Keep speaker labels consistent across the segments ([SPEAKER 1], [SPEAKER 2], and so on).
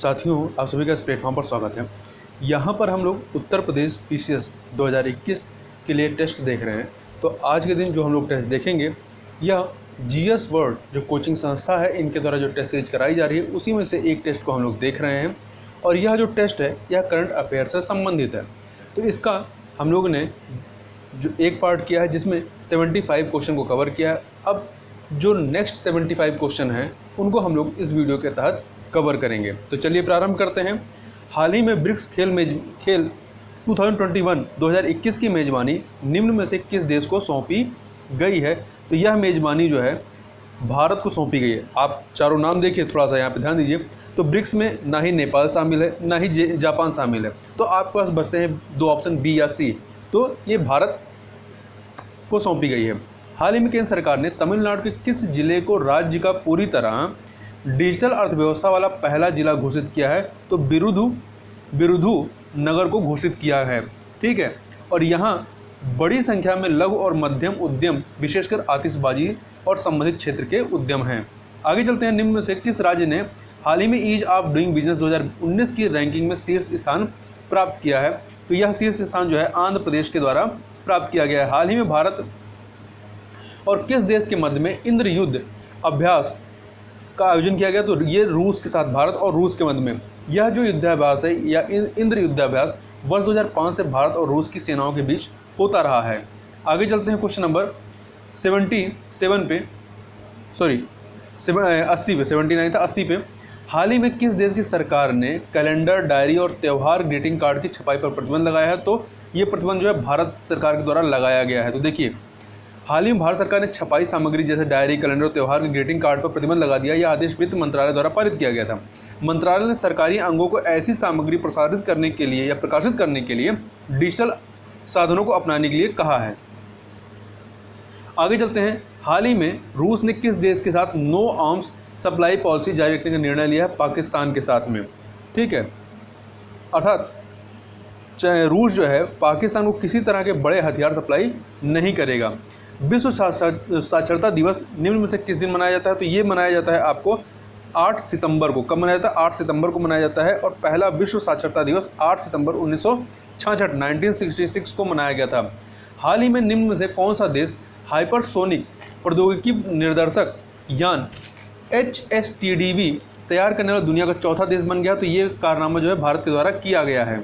[SPEAKER 1] साथियों, आप सभी का इस प्लेटफॉर्म पर स्वागत है। यहाँ पर हम लोग उत्तर प्रदेश PCS 2021 के लिए टेस्ट देख रहे हैं। तो आज के दिन जो हम लोग टेस्ट देखेंगे यह GS वर्ल्ड जो कोचिंग संस्था है इनके द्वारा जो टेस्ट सीरीज कराई जा रही है उसी में से एक टेस्ट को हम लोग देख रहे हैं। और यह जो टेस्ट है यह करंट अफेयर से संबंधित है। तो इसका हम लोग ने जो एक पार्ट किया है जिसमें 75 क्वेश्चन को कवर किया है। अब जो नेक्स्ट 75 क्वेश्चन हैं उनको हम लोग इस वीडियो के तहत कवर करेंगे। तो चलिए प्रारंभ करते हैं। हाल ही में ब्रिक्स खेल 2021 की मेज़बानी निम्न में से किस देश को सौंपी गई है? तो यह मेज़बानी जो है भारत को सौंपी गई है। आप चारों नाम देखिए, थोड़ा सा यहाँ पे ध्यान दीजिए। तो ब्रिक्स में ना ही नेपाल शामिल है ना ही जापान शामिल है। तो आपके पास बचते हैं दो ऑप्शन, बी या सी। तो ये भारत को सौंपी गई है। हाल ही में केंद्र सरकार ने तमिलनाडु के किस जिले को राज्य का पूरी तरह डिजिटल अर्थव्यवस्था वाला पहला जिला घोषित किया है? तो बिरुधु नगर को घोषित किया है। ठीक है। और यहाँ बड़ी संख्या में लघु और मध्यम उद्यम विशेषकर आतिशबाजी और संबंधित क्षेत्र के उद्यम हैं। आगे चलते हैं। निम्न में से किस राज्य ने हाल ही में ईज ऑफ डूइंग बिजनेस 2019 की रैंकिंग में शीर्ष स्थान प्राप्त किया है? तो यह शीर्ष स्थान जो है आंध्र प्रदेश के द्वारा प्राप्त किया गया है। हाल ही में भारत और किस देश के मध्य में इंद्र युद्ध अभ्यास का आयोजन किया गया? तो ये रूस के साथ, भारत और रूस के मध्य में यह जो युद्धाभ्यास है या इंद्र युद्धाभ्यास वर्ष 2005 से भारत और रूस की सेनाओं के बीच होता रहा है। आगे चलते हैं क्वेश्चन नंबर 77 पे, सॉरी 80 पे, 79 था, 80 पे। हाल ही में किस देश की सरकार ने कैलेंडर, डायरी और त्यौहार ग्रीटिंग कार्ड की छपाई पर प्रतिबंध लगाया है? तो ये प्रतिबंध जो है भारत सरकार के द्वारा लगाया गया है। तो देखिए, हाल ही में भारत सरकार ने छपाई सामग्री जैसे डायरी, कैलेंडर और त्यौहार के ग्रीटिंग कार्ड पर प्रतिबंध लगा दिया। यह आदेश वित्त मंत्रालय द्वारा पारित किया गया था। मंत्रालय ने सरकारी अंगों को ऐसी सामग्री प्रसारित करने के लिए या प्रकाशित करने के लिए डिजिटल साधनों को अपनाने के लिए कहा है। आगे चलते हैं। हाल ही में रूस ने किस देश के साथ नो आर्म्स सप्लाई पॉलिसी जारी रखने का निर्णय लिया है? पाकिस्तान के साथ में। ठीक है। अर्थात रूस जो है पाकिस्तान को किसी तरह के बड़े हथियार सप्लाई नहीं करेगा। विश्व साक्षरता दिवस निम्न में से किस दिन मनाया जाता है? तो ये मनाया जाता है आपको 8 सितंबर को। कब मनाया जाता है? 8 सितंबर को मनाया जाता है। और पहला विश्व साक्षरता दिवस 8 सितंबर 1966 को मनाया गया था। हाल ही में निम्न में से कौन सा देश हाइपरसोनिक प्रौद्योगिकी निर्देशक यान HSTDV तैयार करने वाला दुनिया का चौथा देश बन गया? तो ये कारनामा जो है भारत के द्वारा किया गया है।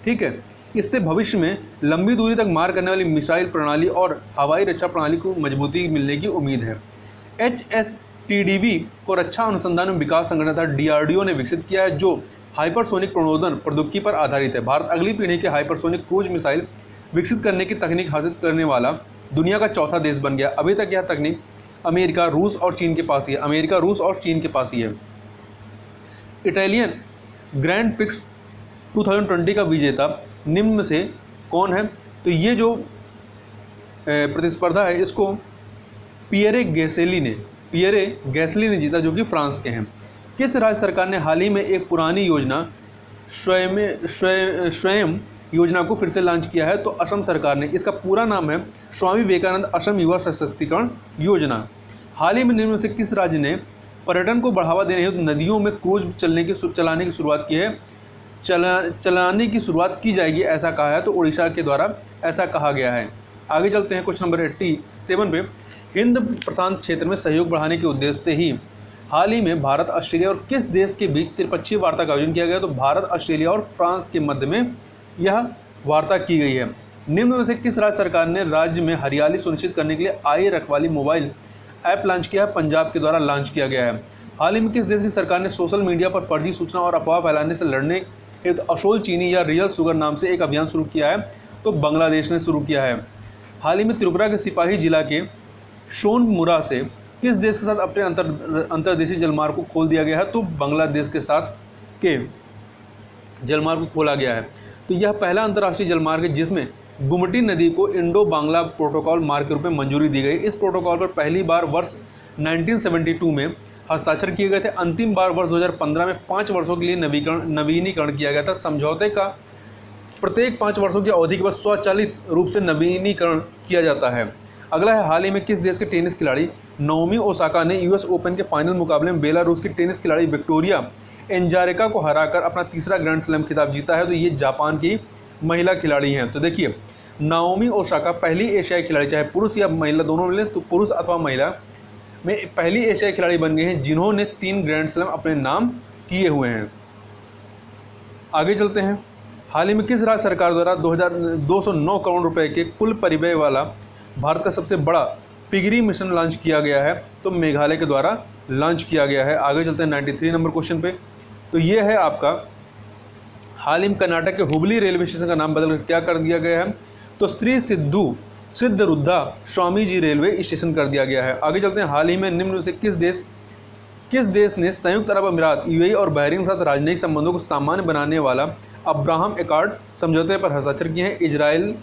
[SPEAKER 1] ठीक है। इससे भविष्य में लंबी दूरी तक मार करने वाली मिसाइल प्रणाली और हवाई रक्षा प्रणाली को मजबूती मिलने की उम्मीद है। HSTDV को रक्षा अनुसंधान एवं विकास संगठन DRDO ने विकसित किया है जो हाइपरसोनिक प्रणोदन प्रौद्योगिकी पर आधारित है। भारत अगली पीढ़ी के हाइपरसोनिक क्रूज मिसाइल विकसित करने की तकनीक हासिल करने वाला दुनिया का चौथा देश बन गया। अभी तक यह तकनीक अमेरिका, रूस और चीन के पास ही है। अमेरिका, रूस और चीन के पास ही है। इटालियन ग्रैंड प्रिक्स 2020 का विजेता निम्न में से कौन है? तो ये जो प्रतिस्पर्धा है इसको पियरे गैसली ने जीता जो कि फ्रांस के हैं। किस राज्य सरकार ने हाल ही में एक पुरानी योजना स्वयं योजना को फिर से लॉन्च किया है? तो असम सरकार ने। इसका पूरा नाम है स्वामी विवेकानंद असम युवा सशक्तिकरण योजना। हाल ही में निम्न में से किस राज्य ने पर्यटन को बढ़ावा देने हेतु नदियों में क्रूज चलाने की शुरुआत की है? चलाने की शुरुआत की जाएगी ऐसा कहा है। तो उड़ीसा के द्वारा ऐसा कहा गया है। आगे चलते हैं क्वेश्चन नंबर 87 पे। हिंद प्रशांत क्षेत्र में सहयोग बढ़ाने के उद्देश्य से ही हाल ही में भारत, ऑस्ट्रेलिया और किस देश के बीच त्रिपक्षीय वार्ता का आयोजन किया गया? तो भारत, ऑस्ट्रेलिया और फ्रांस के मध्य में यह वार्ता की गई है। निम्न में से किस राज्य सरकार ने राज्य में हरियाली सुनिश्चित करने के लिए आई रखवाली मोबाइल ऐप लॉन्च किया है? पंजाब के द्वारा लॉन्च किया गया है। हाल ही में किस देश की सरकार ने सोशल मीडिया पर फर्जी सूचना और अफवाह फैलाने से लड़ने असोल चीनी या रियल शुगर नाम से एक अभियान शुरू किया है? तो बांग्लादेश ने शुरू किया है। हाल ही में त्रिपुरा के सिपाही जिला के सोनमुरा से किस देश के साथ अपने अंतर्देशीय जलमार्ग को खोल दिया गया है? तो बांग्लादेश के साथ के जलमार्ग को खोला गया है। तो यह पहला अंतर्राष्ट्रीय जलमार्ग है जिसमें गुमटी नदी को इंडो बांग्ला प्रोटोकॉल मार्ग के रूप में मंजूरी दी गई। इस प्रोटोकॉल पर पहली बार वर्ष 1972 में हस्ताक्षर किए गए थे। अंतिम बार वर्ष 2015 में 5 वर्षों के लिए नवीनीकरण किया गया था। समझौते का प्रत्येक 5 वर्षों की अवधि के बाद स्वचालित रूप से नवीनीकरण किया जाता है। अगला है, हाल ही में किस देश के टेनिस खिलाड़ी नाओमी ओसाका ने US ओपन के फाइनल मुकाबले में बेलारूस की टेनिस खिलाड़ी विक्टोरिया एंजारेका को हराकर अपना तीसरा ग्रैंड स्लैम खिताब जीता है? तो ये जापान की महिला खिलाड़ी हैं। तो देखिए, नाओमी ओसाका पहली एशियाई खिलाड़ी, चाहे पुरुष या महिला दोनों मिले, तो पुरुष अथवा महिला में पहली एशियाई खिलाड़ी बन गए हैं जिन्होंने 3 ग्रैंड स्लैम अपने नाम किए हुए हैं। आगे चलते हैं। हाल ही में किस राज्य सरकार द्वारा 209 करोड़ रुपए के कुल परिव्यय वाला भारत का सबसे बड़ा पिगरी मिशन लॉन्च किया गया है? तो मेघालय के द्वारा लॉन्च किया गया है। आगे चलते हैं 93 नंबर क्वेश्चन पे। तो ये है आपका, हाल ही में कर्नाटक के हुबली रेलवे स्टेशन का नाम बदलकर क्या कर दिया गया है? तो श्री सिद्धरुद्धा स्वामी जी रेलवे स्टेशन कर दिया गया है। आगे चलते हैं। हाल ही में निम्न में से किस देश ने संयुक्त अरब अमीरात, यूएई और बहरीन के साथ राजनयिक संबंधों को सामान्य बनाने वाला अब्राहम एकॉर्ड समझौते पर हस्ताक्षर किए हैं? इजराइल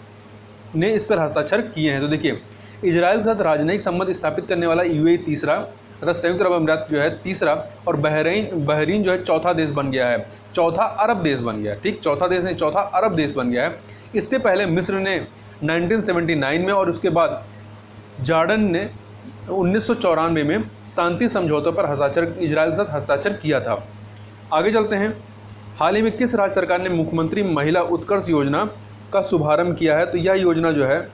[SPEAKER 1] ने इस पर हस्ताक्षर किए हैं। तो देखिए, इजराइल के साथ राजनयिक संबंध स्थापित करने वाला यूएई तीसरा, अर्थात संयुक्त अरब अमीरात जो है तीसरा, और बहरीन जो है चौथा देश बन गया है, चौथा अरब देश बन गया है। ठीक, चौथा देश नहीं, चौथा अरब देश बन गया है। इससे पहले मिस्र ने 1979 में और उसके बाद जॉर्डन ने 1994 में शांति समझौतों पर इजराइल के साथ हस्ताक्षर किया था। आगे चलते हैं। हाल ही में किस राज्य सरकार ने मुख्यमंत्री महिला उत्कर्ष योजना का शुभारंभ किया है? तो यह योजना जो है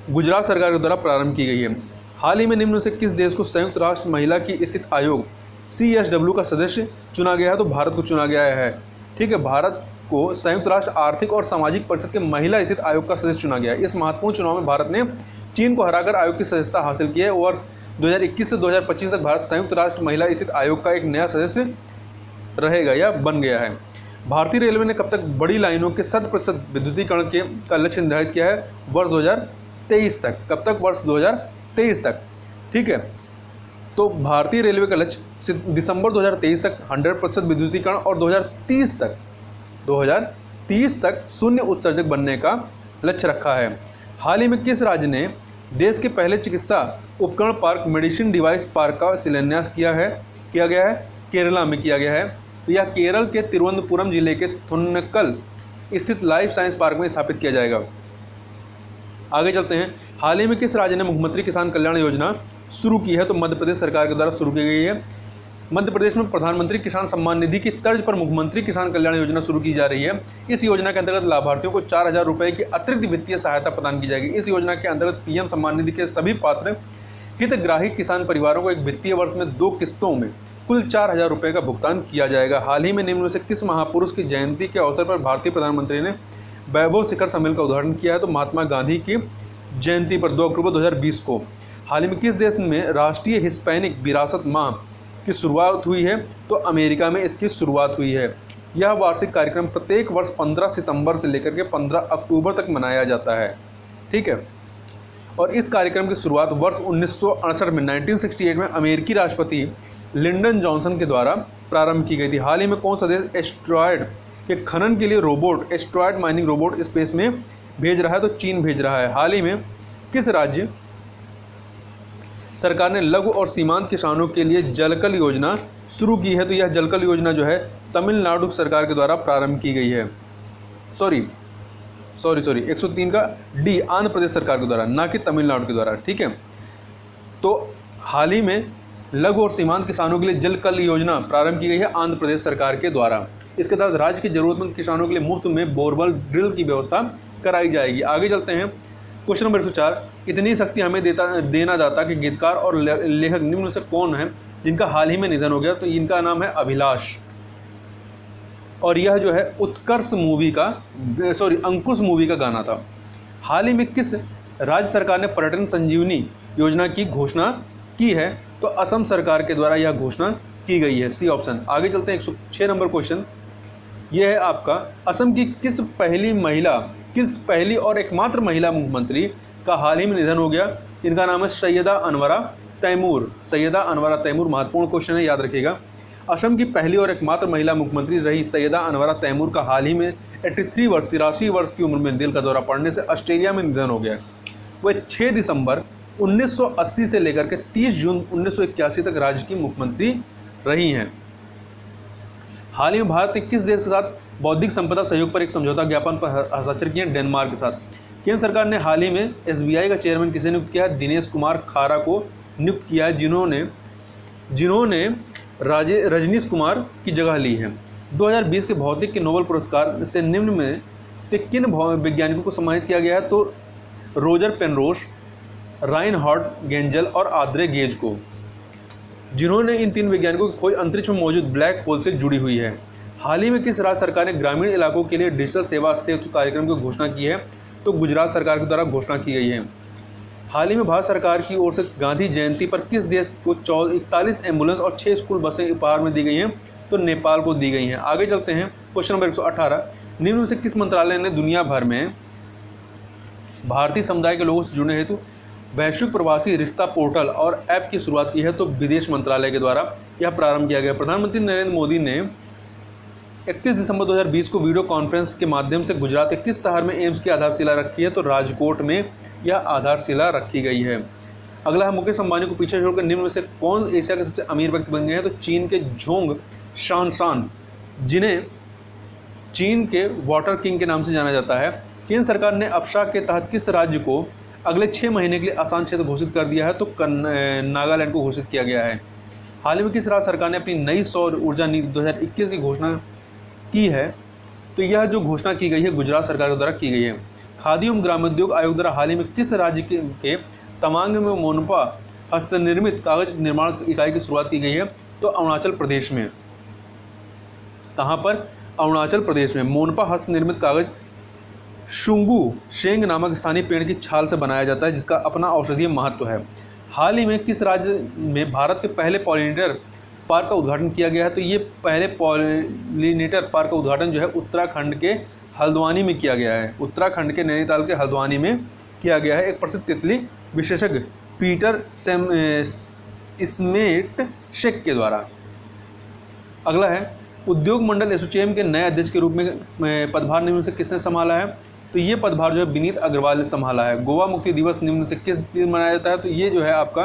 [SPEAKER 1] गुजरात सरकार के द्वारा प्रारंभ की गई है। हाल ही में निम्न में से किस देश को संयुक्त राष्ट्र महिला की स्थिति आयोग CSW का सदस्य चुना गया है? तो भारत को चुना गया है। ठीक है, भारत को संयुक्त राष्ट्र आर्थिक और सामाजिक परिषद के महिला स्थित आयोग का सदस्य चुना गया है। इस महत्वपूर्ण चुनाव में भारत ने चीन को हराकर आयोग की सदस्यता हासिल की है। वर्ष 2021 से 2025 तक भारत संयुक्त राष्ट्र महिला स्थित आयोग का एक नया सदस्य रहेगा या बन गया है। भारतीय रेलवे ने कब तक बड़ी लाइनों के 100% विद्युतीकरण का लक्ष्य निर्धारित किया है? वर्ष 2023 तक। कब तक? वर्ष 2023 तक। ठीक है, तो भारतीय रेलवे का लक्ष्य दिसंबर 2023 तक 100% विद्युतीकरण और 2030 तक शून्य उत्सर्जक बनने का लक्ष्य रखा है। हाल ही में किस राज्य ने देश के पहले चिकित्सा उपकरण पार्क, मेडिसिन डिवाइस पार्क का शिलान्यास किया गया है? केरला में किया गया है। तो यह केरल के तिरुवनंतपुरम जिले के थुन्नकल स्थित लाइफ साइंस पार्क में स्थापित किया जाएगा। आगे चलते हैं। हाल ही में किस राज्य ने मुख्यमंत्री किसान कल्याण योजना शुरू की है? तो मध्य प्रदेश सरकार के द्वारा शुरू की गई है। मध्य प्रदेश में प्रधानमंत्री किसान सम्मान निधि की तर्ज पर मुख्यमंत्री किसान कल्याण योजना शुरू की जा रही है। इस योजना के अंतर्गत लाभार्थियों को 4,000 रुपये की अतिरिक्त वित्तीय सहायता प्रदान की जाएगी। इस योजना के अंतर्गत पीएम सम्मान निधि के सभी पात्र हितग्राही किसान परिवारों को एक वित्तीय वर्ष में 2 किस्तों में कुल 4,000 रुपये का भुगतान किया जाएगा। हाल ही में निम्न में से किस महापुरुष की जयंती के अवसर पर भारतीय प्रधानमंत्री ने वैभव शिखर सम्मेलन का उद्घाटन किया है? तो महात्मा गांधी की जयंती पर 2 अक्टूबर 2020 को। हाल ही में किस देश में राष्ट्रीय हिस्पैनिक विरासत माह की शुरुआत हुई है? तो अमेरिका में इसकी शुरुआत हुई है। यह वार्षिक कार्यक्रम प्रत्येक वर्ष 15 सितंबर से लेकर के 15 अक्टूबर तक मनाया जाता है। ठीक है, और इस कार्यक्रम की शुरुआत वर्ष 1968 में 1968 में अमेरिकी राष्ट्रपति लिंडन जॉनसन के द्वारा प्रारंभ की गई थी। हाल ही में कौन सा देश एस्ट्रॉयड के खनन के लिए robot, asteroid mining robot space में भेज रहा है? तो चीन भेज रहा है। हाल ही में किस राज्य सरकार ने लघु और सीमांत किसानों के लिए जलकल योजना शुरू की है? तो यह जलकल योजना जो है तमिलनाडु सरकार के द्वारा प्रारंभ की गई है। सॉरी 103 का डी, आंध्र प्रदेश सरकार के द्वारा, ना कि तमिलनाडु के द्वारा। ठीक है, तो हाल ही में लघु और सीमांत किसानों के लिए जलकल योजना प्रारंभ की गई है आंध्र प्रदेश सरकार के द्वारा। इसके तहत राज्य के जरूरतमंद किसानों के लिए मुफ्त में बोरवेल ड्रिल की व्यवस्था कराई जाएगी। आगे चलते हैं। क्वेश्चन नंबर 104, इतनी शक्ति हमें देना दाता के गीतकार और लेखक निम्न से कौन है जिनका हाल ही में निधन हो गया? तो इनका नाम है अभिलाष, और यह जो है उत्कर्ष मूवी का अंकुश मूवी का गाना था। हाल ही में किस राज्य सरकार ने पर्यटन संजीवनी योजना की घोषणा की है? तो असम सरकार के द्वारा यह घोषणा की गई है, सी ऑप्शन। आगे चलते हैं। 106 नंबर क्वेश्चन, यह है आपका, असम की किस पहली और एकमात्र महिला मुख्यमंत्री का हाल ही में निधन हो गया? इनका नाम है सैयदा अनवरा तैमूर। सैयदा अनवरा तैमूर, महत्वपूर्ण क्वेश्चन है, याद रखिएगा। असम की पहली और एकमात्र महिला मुख्यमंत्री रही सैयदा अनवरा तैमूर का हाल ही में 83 वर्ष की उम्र में दिल का दौरा पड़ने से ऑस्ट्रेलिया में निधन हो गया। वह 6 दिसंबर 1980 से लेकर के 30 जून 1981 तक राज्य की मुख्यमंत्री रही हैं। हाल ही में भारत ने किस देश के साथ बौद्धिक संपदा सहयोग पर एक समझौता ज्ञापन पर हस्ताक्षर किए? डेनमार्क के साथ। केंद्र सरकार ने हाल ही में SBI का चेयरमैन किसे नियुक्त किया है? दिनेश कुमार खारा को नियुक्त किया है, जिन्होंने रजनीश कुमार की जगह ली है। 2020 के भौतिक के नोबेल पुरस्कार से निम्न में से किन वैज्ञानिकों को सम्मानित किया गया है? तो रोजर पेनरोस, राइनहार्ड गेंजल और आद्रे गेज को, जिन्होंने इन 3 वैज्ञानिकों की खोज अंतरिक्ष में मौजूद ब्लैक होल से जुड़ी हुई है। हाल ही में किस राज्य सरकार ने ग्रामीण इलाकों के लिए डिजिटल सेवा सेतु कार्यक्रम की घोषणा की है? तो गुजरात सरकार के द्वारा घोषणा की गई है। हाल ही में भारत सरकार की ओर से गांधी जयंती पर किस देश को 41 एम्बुलेंस और 6 स्कूल बसें उपहार में दी गई हैं? तो नेपाल को दी गई हैं। आगे चलते हैं, क्वेश्चन नंबर 118, निम्न में से किस मंत्रालय ने दुनिया भर में भारतीय समुदाय के लोगों से जुड़ने हेतु वैश्विक प्रवासी रिश्ता पोर्टल और ऐप की शुरुआत की है? तो विदेश मंत्रालय के द्वारा यह प्रारंभ किया गया। प्रधानमंत्री नरेंद्र मोदी ने 31 दिसंबर 2020 को वीडियो कॉन्फ्रेंस के माध्यम से गुजरात के किस शहर में एम्स की आधारशिला रखी है? तो राजकोट में यह आधारशिला रखी गई है। अगला है, मुकेश अंबानी को पीछे छोड़कर निम्न में से कौन एशिया के सबसे अमीर व्यक्ति बन गए हैं? तो चीन के झोंग शानशान, जिन्हें चीन के वाटर किंग के नाम से जाना जाता है। केंद्र सरकार ने अपशा के तहत किस राज्य को अगले 6 महीने के लिए आसान क्षेत्र घोषित कर दिया है? तो नागालैंड को घोषित किया गया है। हाल ही में किस राज्य सरकार ने अपनी नई सौर ऊर्जा नीति 2021 की घोषणा की है? तो यह जो घोषणा की गई है गुजरात सरकार के द्वारा की गई है। खादी एवं ग्रामोद्योग आयोग द्वारा हाल ही में किस राज्य के तवांग में मोनपा हस्तनिर्मित कागज निर्माण इकाई की शुरुआत की गई है? तो अरुणाचल प्रदेश में। कहाँ पर? अरुणाचल प्रदेश में। मोनपा हस्तनिर्मित कागज शुंगू शेंग नामक स्थानीय पेड़ की छाल से बनाया जाता है, जिसका अपना औषधीय महत्व है। हाल ही में किस राज्य में भारत के पहले पॉलिनेटर पार्क का उद्घाटन किया गया है? तो ये पहले पॉलिनेटर पार्क का उद्घाटन जो है उत्तराखंड के हल्द्वानी में किया गया है। उत्तराखंड के नैनीताल के हल्द्वानी में किया गया है, एक प्रसिद्ध तितली विशेषज्ञ पीटर स्मेट शेक के द्वारा। अगला है, उद्योग मंडल एसोचैम के नए अध्यक्ष के रूप में पदभार निम्न से किसने संभाला है? तो ये पदभार जो है विनीत अग्रवाल ने संभाला है। गोवा मुक्ति दिवस निम्न से किस दिन मनाया जाता है? तो ये जो है आपका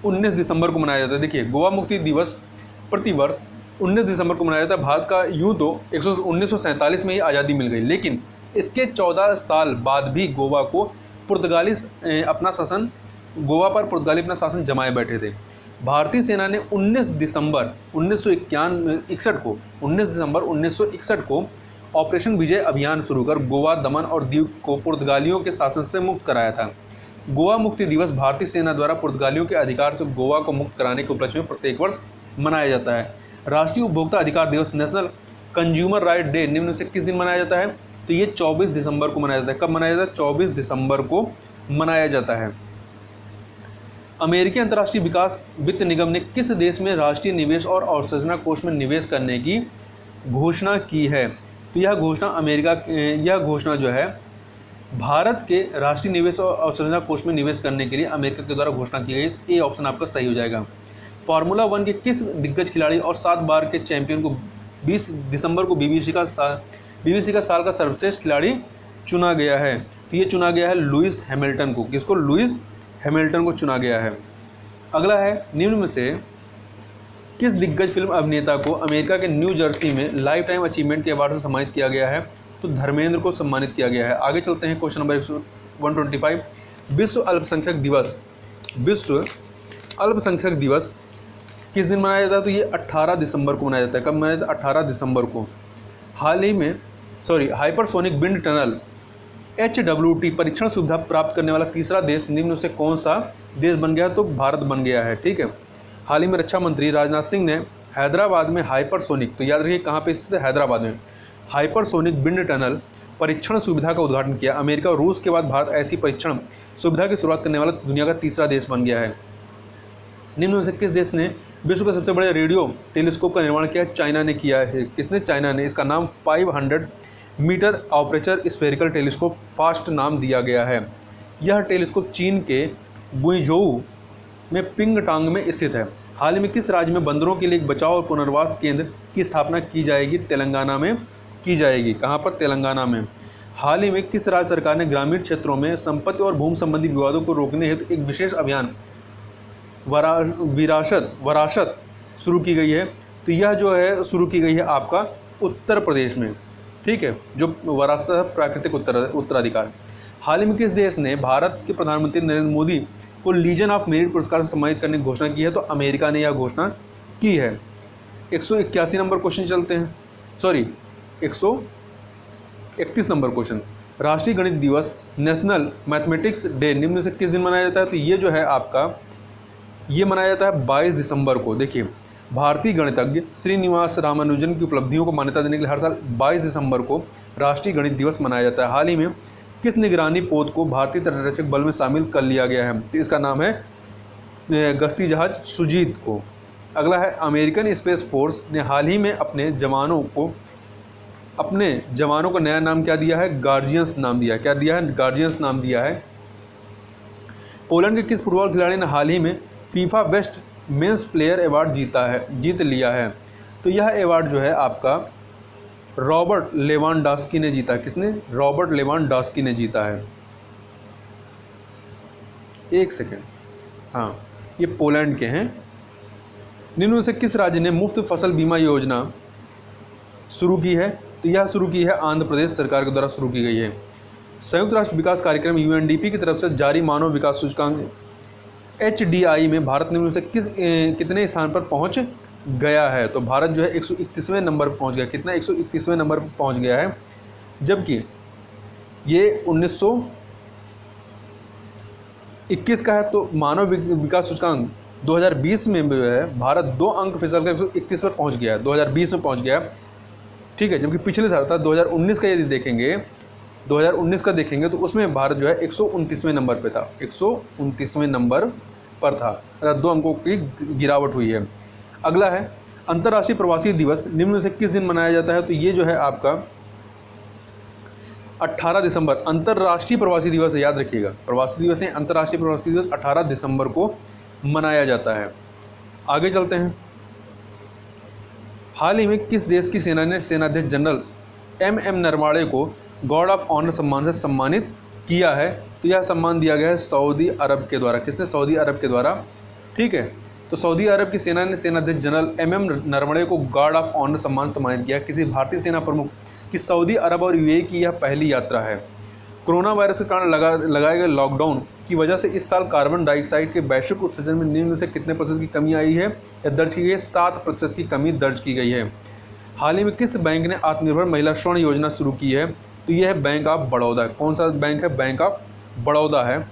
[SPEAKER 1] 19 दिसंबर को मनाया जाता है। देखिए, गोवा मुक्ति दिवस प्रतिवर्ष 19 दिसंबर को मनाया जाता है। भारत का यूँ तो 1947 में ही आज़ादी मिल गई, लेकिन इसके 14 साल बाद भी गोवा पर पुर्तगाली अपना शासन जमाए बैठे थे। भारतीय सेना ने 19 दिसंबर 1961 को ऑपरेशन विजय अभियान शुरू कर गोवा, दमन और दीव को पुर्तगालियों के शासन से मुक्त कराया था। गोवा मुक्ति दिवस भारतीय सेना द्वारा पुर्तगालियों के अधिकार से गोवा को मुक्त कराने के उपलक्ष्य में प्रत्येक वर्ष मनाया जाता है। राष्ट्रीय उपभोक्ता अधिकार दिवस नेशनल कंज्यूमर राइट डे निम्न से किस दिन मनाया जाता है? तो ये 24 दिसंबर को मनाया जाता है। कब मनाया जाता है? 24 दिसंबर को मनाया जाता है। अमेरिकी अंतर्राष्ट्रीय विकास वित्त निगम ने किस देश में राष्ट्रीय निवेश और अवसंरचना कोष में निवेश करने की घोषणा की है? तो यह घोषणा जो है भारत के राष्ट्रीय निवेश और अवसंरचना कोष में निवेश करने के लिए अमेरिका के द्वारा घोषणा की गई। ए ऑप्शन आपका सही हो जाएगा। फार्मूला 1 के किस दिग्गज खिलाड़ी और 7 बार के चैंपियन को 20 दिसंबर को बीबीसी का साल का सर्वश्रेष्ठ खिलाड़ी चुना गया है? तो ये चुना गया है लुइस हैमिल्टन को। किसको? लुइस हैमिल्टन को चुना गया है। अगला है, निम्न में से किस दिग्गज फिल्म अभिनेता को अमेरिका के न्यू जर्सी में लाइफ टाइम अचीवमेंट के अवार्ड से सम्मानित किया गया है? तो धर्मेंद्र को सम्मानित किया गया है। आगे चलते हैं, क्वेश्चन नंबर 125, विश्व अल्पसंख्यक दिवस किस दिन मनाया जाता है? तो ये 18 दिसंबर को मनाया जाता है। कब मनाया जाता है? 18 दिसंबर को। हाल ही में हाइपरसोनिक विंड टनल HWT परीक्षण सुविधा प्राप्त करने वाला तीसरा देश निम्न से कौन सा देश बन गया? तो भारत बन गया है। ठीक है। हाल ही में रक्षा मंत्री राजनाथ सिंह ने हैदराबाद में हाइपरसोनिक, तो याद रखिए कहाँ पे स्थित है? हैदराबाद में हाइपरसोनिक विंड टनल परीक्षण सुविधा का उद्घाटन किया। अमेरिका और रूस के बाद भारत ऐसी परीक्षण सुविधा की शुरुआत करने वाला दुनिया का तीसरा देश बन गया है। निम्न में से किस देश ने विश्व के सबसे बड़े रेडियो टेलीस्कोप का निर्माण किया? चाइना ने किया है। किसने? चाइना ने। इसका नाम 500 मीटर ऑपरेचर स्फेरिकल टेलीस्कोप फास्ट नाम दिया गया है। यह टेलीस्कोप चीन के गुइझोउ में पिंगटांग में स्थित है। हाल ही में किस राज्य में बंदरों के लिए एक बचाव और पुनर्वास केंद्र की स्थापना की जाएगी? तेलंगाना में की जाएगी। कहाँ पर? तेलंगाना में। हाल ही में किस राज्य सरकार ने ग्रामीण क्षेत्रों में संपत्ति और भूमि संबंधी विवादों को रोकने हेतु एक विशेष अभियान वरासत शुरू की गई है? तो यह जो है शुरू की गई है आपका उत्तर प्रदेश में। ठीक है, जो वरासत है प्राकृतिक उत्तराधिकार। हाल ही में किस देश ने भारत के प्रधानमंत्री नरेंद्र मोदी को लीजन ऑफ मेरिट पुरस्कार से सम्मानित करने की घोषणा की है? तो अमेरिका ने यह घोषणा की है। 181 नंबर क्वेश्चन चलते हैं, सॉरी 131 नंबर क्वेश्चन। राष्ट्रीय गणित दिवस नेशनल मैथमेटिक्स डे निम्न में से किस दिन मनाया जाता है? तो ये जो है आपका ये मनाया जाता है 22 दिसंबर को। देखिए, भारतीय गणितज्ञ श्रीनिवास रामानुजन की उपलब्धियों को मान्यता देने के लिए हर साल 22 दिसंबर को राष्ट्रीय गणित दिवस मनाया जाता है। हाल ही में किस निगरानी पोत को भारतीय तटरक्षक बल में शामिल कर लिया गया है? तो इसका नाम है गश्ती जहाज सुजीत को। अगला है, अमेरिकन स्पेस फोर्स ने हाल ही में अपने जवानों को नया नाम क्या दिया है? गार्जियंस नाम दिया है। क्या दिया है? गार्जियंस नाम दिया है। पोलैंड के किस फुटबॉल खिलाड़ी ने हाल ही में FIFA best men's player award जीत लिया है? तो यह अवार्ड जो है आपका रॉबर्ट लेवांडोव्स्की ने जीता। किसने? रॉबर्ट लेवांडोव्स्की ने जीता है। एक सेकेंड, हाँ, ये पोलैंड के हैं। निम्न में से किस राज्य ने मुफ्त फसल बीमा योजना शुरू की है? तो यह शुरू की है आंध्र प्रदेश सरकार के द्वारा शुरू की गई है। संयुक्त राष्ट्र विकास कार्यक्रम UNDP की तरफ से जारी मानव विकास सूचकांक HDI में भारत निम्न में से कितने स्थान पर पहुंच गया है? तो भारत जो है 131वें नंबर पर पहुंच गया। कितना? 131वें नंबर पर पहुंच गया है, जबकि ये 1921 का है। तो मानव विकास सूचकांक 2020 में जो है भारत 2 अंक फिसल कर 131 पर पहुंच गया है, 2020 में पहुंच गया है, ठीक है। जबकि पिछले साल था 2019 का, यदि देखेंगे 2019 का देखेंगे तो उसमें भारत जो है 129वें नंबर पे था, 129वें नंबर पर था, अर्थात 2 अंकों की गिरावट हुई है। अगला है, अंतर्राष्ट्रीय प्रवासी दिवस निम्न में से किस दिन मनाया जाता है? तो ये जो है आपका 18 दिसंबर अंतर्राष्ट्रीय प्रवासी दिवस है, याद रखिएगा, प्रवासी दिवस नहीं, अंतर्राष्ट्रीय प्रवासी दिवस 18 दिसंबर को मनाया जाता है। आगे चलते हैं। हाल ही में किस देश की सेना ने सेनाध्यक्ष जनरल MM नरवाणे को गॉर्ड ऑफ ऑनर सम्मान से सम्मानित किया है? तो यह सम्मान दिया गया है सऊदी अरब के द्वारा। किसने? सऊदी अरब के द्वारा, ठीक है। तो सऊदी अरब की सेना ने सेनाध्यक्ष जनरल MM नरवणे को गार्ड ऑफ ऑनर सम्मान सम्मानित किया। किसी भारतीय सेना प्रमुख की सऊदी अरब और UAE की यह पहली यात्रा है। कोरोना वायरस के कारण लगाए गए लॉकडाउन की वजह से इस साल कार्बन डाइऑक्साइड के वैश्विक उत्सर्जन में निम्न से कितने प्रतिशत की कमी आई है या दर्ज की गई है? 7% की कमी दर्ज की गई है। हाल ही में किस बैंक ने आत्मनिर्भर महिला स्वर्ण योजना शुरू की है? तो यह है बैंक ऑफ बड़ौदा। कौन सा बैंक है? बैंक ऑफ बड़ौदा है।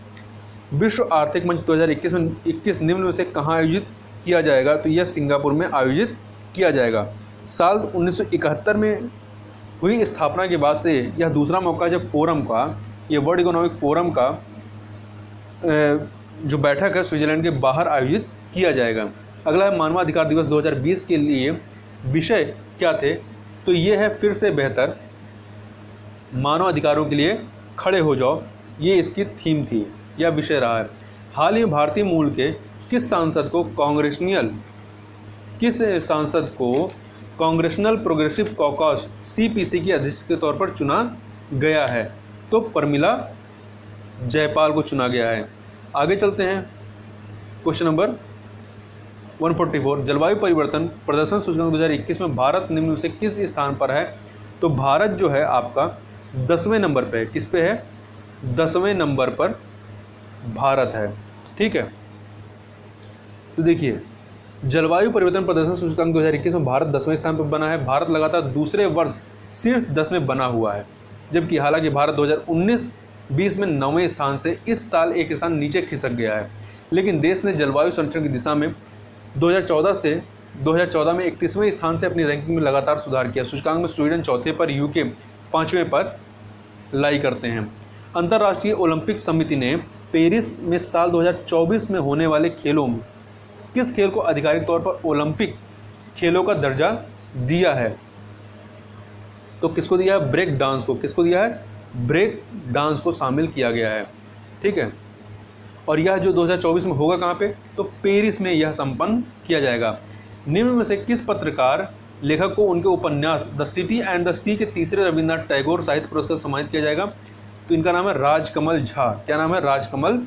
[SPEAKER 1] विश्व आर्थिक मंच 2021 निम्न में से कहाँ आयोजित किया जाएगा? तो यह सिंगापुर में आयोजित किया जाएगा। साल 1971 में हुई स्थापना के बाद से यह दूसरा मौका है जब फोरम का, ये वर्ल्ड इकोनॉमिक फोरम का जो बैठक है स्विट्जरलैंड के बाहर आयोजित किया जाएगा। अगला है, मानवाधिकार दिवस 2020 के लिए विषय क्या थे? तो ये है फिर से बेहतर मानव अधिकारों के लिए खड़े हो जाओ, ये इसकी थीम थी या विषय रहा है। हाल ही भारतीय मूल के किस सांसद को कांग्रेशनल प्रोग्रेसिव कॉकस CPC के अध्यक्ष के तौर पर चुना गया है? तो प्रमिला जयपाल को चुना गया है। आगे चलते हैं, क्वेश्चन नंबर 144, जलवायु परिवर्तन प्रदर्शन सूचकांक 2021 में भारत निम्न में से किस स्थान पर है? तो भारत जो है आपका 10वें नंबर पे है। किस पे है? 10वें नंबर पर भारत है, ठीक है। तो देखिए, जलवायु परिवर्तन प्रदर्शन सूचकांक 2021 में भारत 10वें स्थान पर बना है। भारत लगातार दूसरे वर्ष शीर्ष 10 में बना हुआ है, जबकि हालांकि भारत 2019-20 में 9वें स्थान से इस साल एक स्थान नीचे खिसक गया है। लेकिन देश ने जलवायु संरक्षण की दिशा में 2014 में 31वें स्थान से अपनी रैंकिंग में लगातार सुधार किया। सूचकांक में स्वीडन 4थे पर, UK 5वें पर लाई करते हैं। अंतर्राष्ट्रीय ओलंपिक समिति ने पेरिस में साल 2024 में होने वाले खेलों में किस खेल को आधिकारिक तौर पर ओलंपिक खेलों का दर्जा दिया है? तो किसको दिया है? ब्रेक डांस को। किसको दिया है? ब्रेक डांस को शामिल किया गया है, ठीक है। और यह जो 2024 में होगा कहाँ पे? तो पेरिस में यह संपन्न किया जाएगा। निम्न में से किस पत्रकार लेखक को उनके उपन्यास द सिटी एंड द सी के तीसरे रविन्द्रनाथ टैगोर साहित्य पुरस्कार सम्मानित किया जाएगा? तो इनका नाम है राजकमल झा। क्या नाम है? राजकमल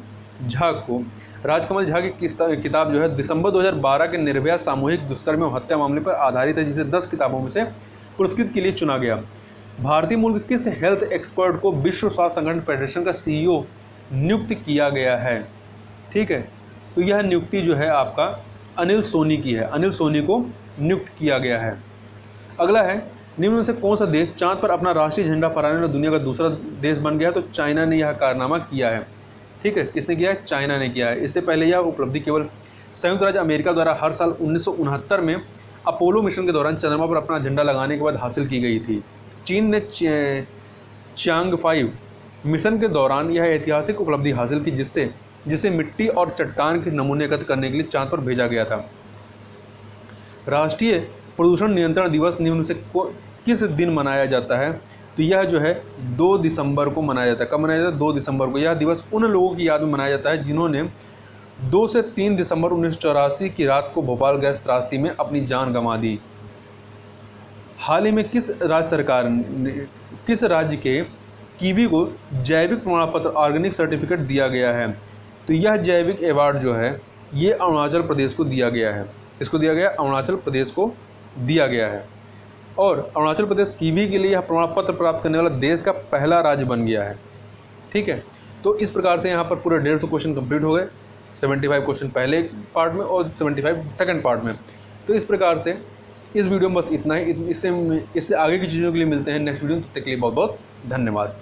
[SPEAKER 1] झा को। राजकमल झा की किताब जो है दिसंबर 2012 के निर्भया सामूहिक दुष्कर्म और हत्या मामले पर आधारित है, जिसे 10 किताबों में से पुरस्कृत के लिए चुना गया। भारतीय मूल के किस हेल्थ एक्सपर्ट को विश्व स्वास्थ्य संगठन फेडरेशन का CEO नियुक्त किया गया है? ठीक है, तो यह नियुक्ति जो है आपका अनिल सोनी की है, अनिल सोनी को नियुक्त किया गया है। अगला है, निम्न में से कौन सा देश चांद पर अपना राष्ट्रीय झंडा फहराने वाला दुनिया का दूसरा देश बन गया है? तो चाइना ने यह कारनामा किया है। ठीक है, किसने किया है? चाइना ने किया है। इससे पहले यह उपलब्धि केवल संयुक्त राज्य अमेरिका द्वारा हर साल 1969 में अपोलो मिशन के दौरान चंद्रमा पर अपना झंडा लगाने के बाद हासिल की गई थी। चीन ने चांग 5 मिशन के दौरान यह ऐतिहासिक उपलब्धि हासिल की, जिसे मिट्टी और चट्टान के नमूने एकत्र करने के लिए चांद पर भेजा गया था। राष्ट्रीय प्रदूषण नियंत्रण दिवस निम्न से किस दिन मनाया जाता है? तो यह जो है 2 दिसंबर को मनाया जाता है। कब मनाया जाता है? 2 दिसंबर को। यह दिवस उन लोगों की याद में मनाया जाता है जिन्होंने 2 से 3 दिसंबर 1984 की रात को भोपाल गैस त्रासदी में अपनी जान गंवा दी। हाल ही में किस राज्य के कीवी को जैविक प्रमाण पत्र ऑर्गेनिक सर्टिफिकेट दिया गया है? तो यह जैविक अवार्ड जो है ये अरुणाचल प्रदेश को दिया गया है। किसको दिया गया? अरुणाचल प्रदेश को दिया गया है। और अरुणाचल प्रदेश कीवी के लिए यह प्रमाण पत्र प्राप्त करने वाला देश का पहला राज्य बन गया है। ठीक है, तो इस प्रकार से यहाँ पर पूरे 150 क्वेश्चन कंप्लीट हो गए। 75 क्वेश्चन पहले पार्ट में और 75 सेकंड पार्ट में। तो इस प्रकार से इस वीडियो में बस इतना ही। इससे आगे की चीज़ों के लिए मिलते हैं नेक्स्ट वीडियो में। तब तक के लिए बहुत बहुत धन्यवाद।